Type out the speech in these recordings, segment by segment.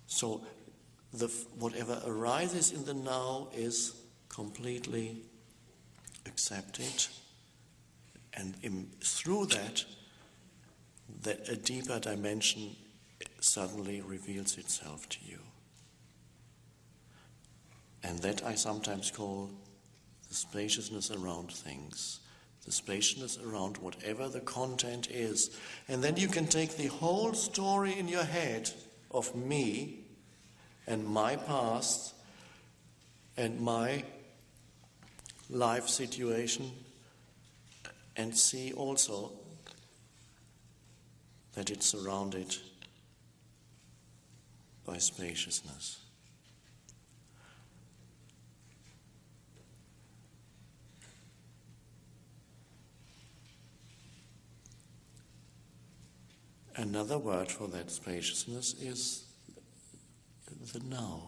So whatever arises in the now is completely accepted, and through that a deeper dimension suddenly reveals itself to you. And that I sometimes call the spaciousness around things, the spaciousness around whatever the content is. And then you can take the whole story in your head of me and my past and my life situation and see also that it's surrounded by spaciousness. Another word for that spaciousness is the now.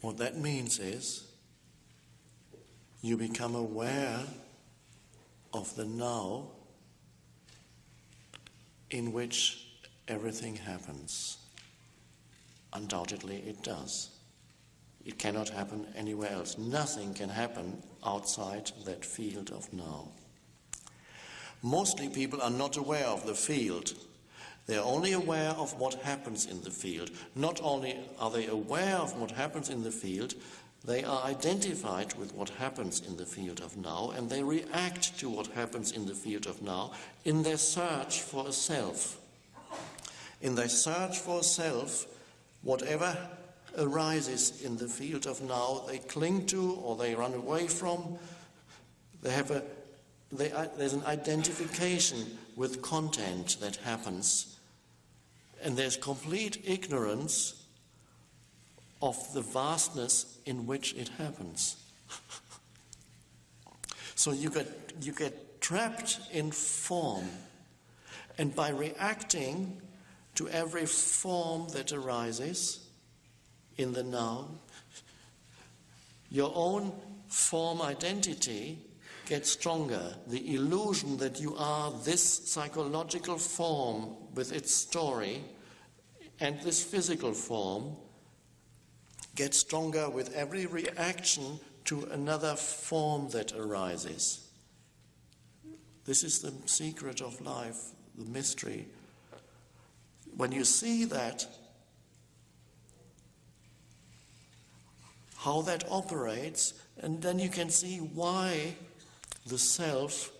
What that means is you become aware of the now in which everything happens. Undoubtedly it does. It cannot happen anywhere else. Nothing can happen outside that field of now. Mostly people are not aware of the field. They are only aware of what happens in the field. Not only are they aware of what happens in the field, they are identified with what happens in the field of now, and they react to what happens in the field of now in their search for a self. In their search for a self, whatever arises in the field of now, they cling to or they run away from. There's an identification with content that happens, and there's complete ignorance of the vastness in which it happens. So you get trapped in form, and by reacting to every form that arises in the now, your own form identity gets stronger. The illusion that you are this psychological form with its story and this physical form gets stronger with every reaction to another form that arises. This is the secret of life, the mystery. When you see that, how that operates, and then you can see why the self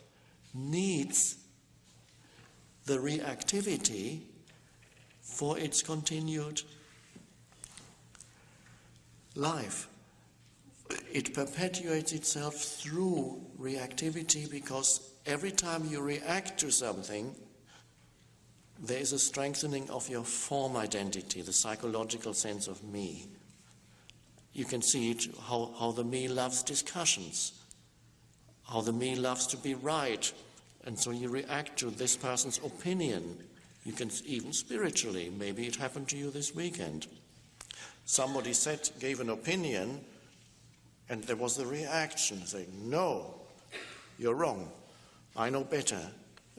needs the reactivity for its continued life. It perpetuates itself through reactivity because every time you react to something, there is a strengthening of your form identity, the psychological sense of me. You can see it, how the me loves discussions, how the me loves to be right, and so you react to this person's opinion. You can even spiritually, maybe it happened to you this weekend. Somebody gave an opinion, and there was a reaction saying, no, you're wrong, I know better.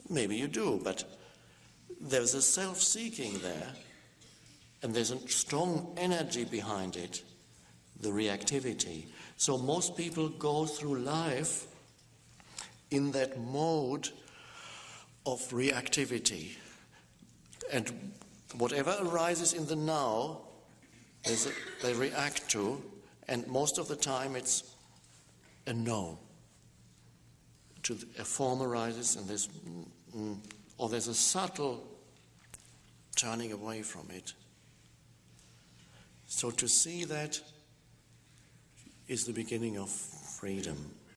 Maybe you do, but there's a self-seeking there, and there's a strong energy behind it, the reactivity. So most people go through life in that mode of reactivity. And whatever arises in the now, they react to, and most of the time it's a no. A form arises and there's a subtle turning away from it. So to see that is the beginning of freedom.